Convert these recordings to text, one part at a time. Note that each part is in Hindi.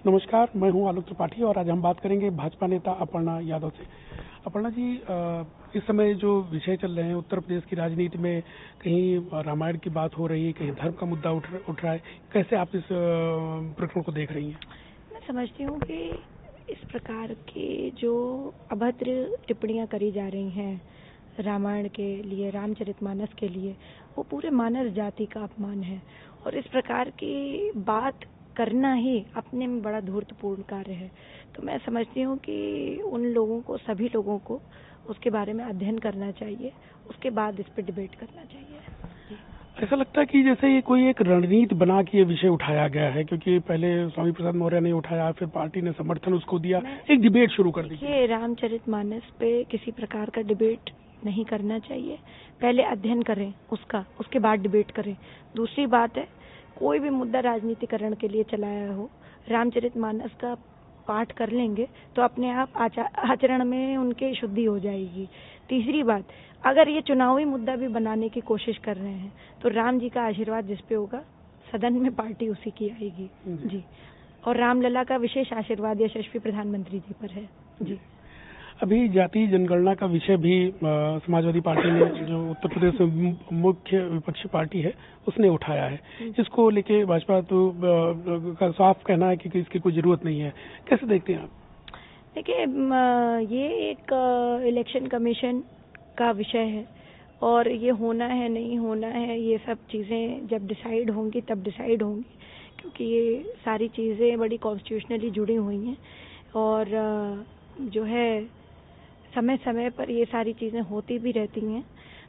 नमस्कार, मैं हूं आलोक त्रिपाठी और आज हम बात करेंगे भाजपा नेता अपर्णा यादव से। अपर्णा जी, इस समय जो विषय चल रहे हैं उत्तर प्रदेश की राजनीति में, कहीं रामायण की बात हो रही है, कहीं धर्म का मुद्दा उठ रहा है, कैसे आप इस प्रकरण को देख रही हैं? मैं समझती हूँ कि इस प्रकार की जो अभद्र टिप्पणियां करी जा रही हैं रामायण के लिए, रामचरितमानस के लिए, वो पूरे मानव जाति का अपमान है। और इस प्रकार की बात करना ही अपने में बड़ा धूर्तपूर्ण कार्य है। तो मैं समझती हूँ कि उन लोगों को, सभी लोगों को उसके बारे में अध्ययन करना चाहिए, उसके बाद इस पर डिबेट करना चाहिए। ऐसा लगता है कि जैसे ये कोई एक रणनीति बना के ये विषय उठाया गया है, क्योंकि पहले स्वामी प्रसाद मौर्य ने उठाया, फिर पार्टी ने समर्थन उसको दिया, एक डिबेट शुरू कर दी। ये रामचरितमानस पे किसी प्रकार का डिबेट नहीं करना चाहिए। पहले अध्ययन करें उसका, उसके बाद डिबेट करें। दूसरी बात है, कोई भी मुद्दा राजनीतिकरण के लिए चलाया हो, रामचरितमानस का पाठ कर लेंगे तो अपने आप आचरण में उनके शुद्धि हो जाएगी। तीसरी बात, अगर ये चुनावी मुद्दा भी बनाने की कोशिश कर रहे हैं तो राम जी का आशीर्वाद जिस पे होगा, सदन में पार्टी उसी की आएगी जी। और रामलला का विशेष आशीर्वाद यशस्वी प्रधानमंत्री जी पर है जी। अभी जाति जनगणना का विषय भी समाजवादी पार्टी ने, जो उत्तर प्रदेश में मुख्य विपक्षी पार्टी है, उसने उठाया है। इसको लेके भाजपा तो का साफ कहना है कि इसकी कोई जरूरत नहीं है। कैसे देखते हैं आप? देखिए, ये एक इलेक्शन कमीशन का विषय है और ये होना है नहीं होना है, ये सब चीज़ें जब डिसाइड होंगी तब डिसाइड होंगी, क्योंकि ये सारी चीज़ें बड़ी कॉन्स्टिट्यूशनली जुड़ी हुई हैं और जो है समय समय पर ये सारी चीज़ें होती भी रहती हैं।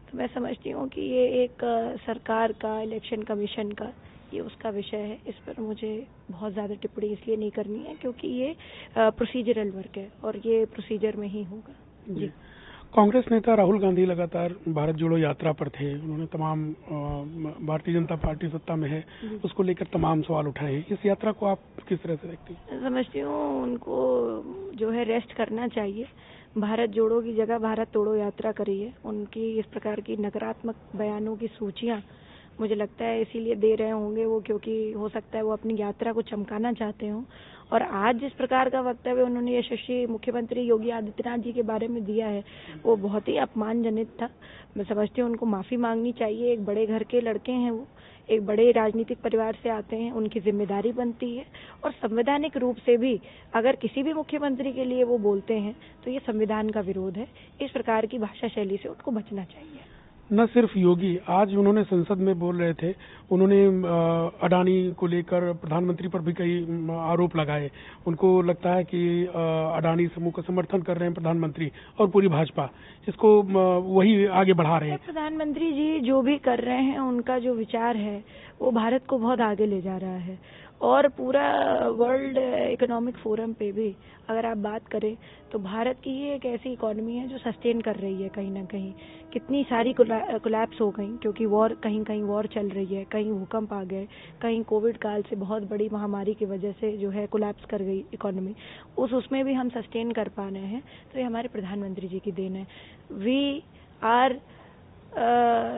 तो मैं समझती हूँ कि ये एक सरकार का, इलेक्शन कमीशन का, ये उसका विषय है। इस पर मुझे बहुत ज़्यादा टिप्पणी इसलिए नहीं करनी है क्योंकि ये प्रोसीजरल वर्क है और ये प्रोसीजर में ही होगा जी। कांग्रेस नेता राहुल गांधी लगातार भारत जोड़ो यात्रा पर थे। उन्होंने तमाम भारतीय जनता पार्टी सत्ता में है, उसको लेकर तमाम सवाल उठाए हैं। इस यात्रा को आप किस तरह से देखती हैं? समझती हूँ उनको जो है रेस्ट करना चाहिए। भारत जोड़ो की जगह भारत तोड़ो यात्रा करी है। उनकी इस प्रकार की नकारात्मक बयानों की सूचियाँ मुझे लगता है इसीलिए दे रहे होंगे वो, क्योंकि हो सकता है वो अपनी यात्रा को चमकाना चाहते हों। और आज जिस प्रकार का वक्तव्य उन्होंने यशस्वी मुख्यमंत्री योगी आदित्यनाथ जी के बारे में दिया है, वो बहुत ही अपमानजनित था। मैं समझती हूँ उनको माफ़ी मांगनी चाहिए। एक बड़े घर के लड़के हैं वो, एक बड़े राजनीतिक परिवार से आते हैं, उनकी जिम्मेदारी बनती है। और संवैधानिक रूप से भी अगर किसी भी मुख्यमंत्री के लिए वो बोलते हैं तो ये संविधान का विरोध है। इस प्रकार की भाषा शैली से उनको बचना चाहिए। न सिर्फ योगी, आज उन्होंने संसद में बोल रहे थे, उन्होंने अडानी को लेकर प्रधानमंत्री पर भी कई आरोप लगाए। उनको लगता है कि अडानी समूह का समर्थन कर रहे हैं प्रधानमंत्री और पूरी भाजपा, इसको वही आगे बढ़ा रहे हैं। प्रधानमंत्री जी जो भी कर रहे हैं, उनका जो विचार है वो भारत को बहुत आगे ले जा रहा है। और पूरा वर्ल्ड इकोनॉमिक फोरम पे भी अगर आप बात करें तो भारत की ये एक ऐसी इकोनॉमी है जो सस्टेन कर रही है कहीं ना कहीं। कितनी सारी कोलैप्स हो गई क्योंकि वॉर, कहीं कहीं वॉर चल रही है, कहीं भूकंप आ गए, कहीं कोविड काल से बहुत बड़ी महामारी की वजह से जो है कोलैप्स कर गई इकोनॉमी। उसमें भी हम सस्टेन कर पा रहे हैं, तो ये हमारे प्रधानमंत्री जी की देन है। वी आर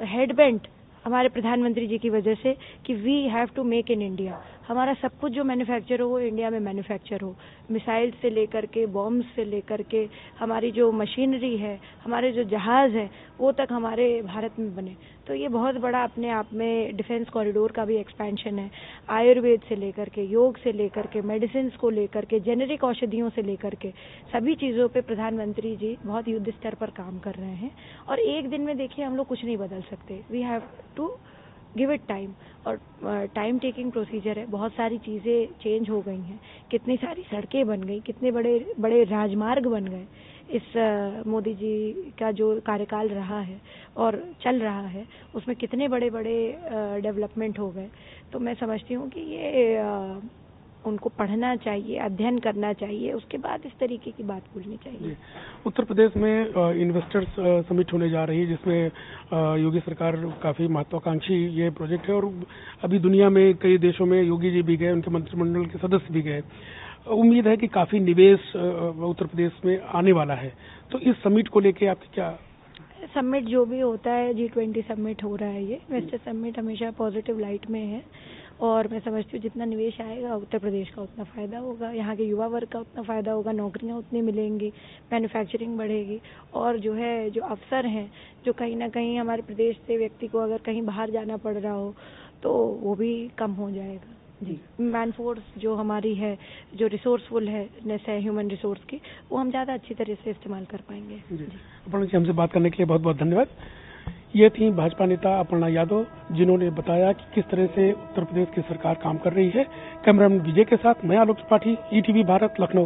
हेडबेंट हमारे प्रधानमंत्री जी की वजह से कि we have to make in India. हमारा सब कुछ जो मैन्युफैक्चर हो वो इंडिया में मैन्युफैक्चर हो। मिसाइल से लेकर के, बॉम्ब से लेकर के, हमारी जो मशीनरी है, हमारे जो जहाज़ हैं, वो तक हमारे भारत में बने। तो ये बहुत बड़ा अपने आप में डिफेंस कॉरिडोर का भी एक्सपेंशन है। आयुर्वेद से लेकर के, योग से लेकर के, मेडिसिन को लेकर के, जेनेरिक औषधियों से लेकर के, सभी चीज़ों पे प्रधानमंत्री जी बहुत युद्ध स्तर पर काम कर रहे हैं। और एक दिन में देखिए हम लोग कुछ नहीं बदल सकते। We have to give it time. और टाइम टेकिंग प्रोसीजर है। बहुत सारी चीज़ें चेंज हो गई हैं, कितनी सारी सड़कें बन गई, कितने बड़े बड़े राजमार्ग बन गए इस मोदी जी का जो कार्यकाल रहा है और चल रहा है, उसमें कितने बड़े बड़े डेवलपमेंट हो गए। तो मैं समझती हूँ कि ये उनको पढ़ना चाहिए, अध्ययन करना चाहिए, उसके बाद इस तरीके की बात बोलनी चाहिए। उत्तर प्रदेश में इन्वेस्टर्स समिट होने जा रही है, जिसमें योगी सरकार काफ़ी महत्वाकांक्षी ये प्रोजेक्ट है और अभी दुनिया में कई देशों में योगी जी भी गए, उनके मंत्रिमंडल के सदस्य भी गए। उम्मीद है कि काफ़ी निवेश उत्तर प्रदेश में आने वाला है। तो इस समिट को लेके आपकी क्या? समिट जो भी होता है, G20 समिट हो रहा है, ये वेस्टर समिट हमेशा पॉजिटिव लाइट में है और मैं समझती हूँ जितना निवेश आएगा उत्तर प्रदेश का उतना फ़ायदा होगा, यहाँ के युवा वर्ग का उतना फ़ायदा होगा, नौकरियाँ उतनी मिलेंगी, मैन्युफैक्चरिंग बढ़ेगी और जो है जो अवसर हैं जो कहीं ना कहीं हमारे प्रदेश से व्यक्ति को अगर कहीं बाहर जाना पड़ रहा हो तो वो भी कम हो जाएगा। जी, मैन फोर्स जो हमारी है, जो रिसोर्सफुल है ह्यूमन रिसोर्स की, वो हम ज़्यादा अच्छी तरह से इस्तेमाल कर पाएंगे। जी, अपर्णा जी, हमसे बात करने के लिए बहुत बहुत धन्यवाद। ये थी भाजपा नेता अपर्णा यादव, जिन्होंने बताया कि किस तरह से उत्तर प्रदेश की सरकार काम कर रही है। कैमरामैन विजय के साथ मैं आलोक त्रिपाठी, ईटीवी भारत, लखनऊ।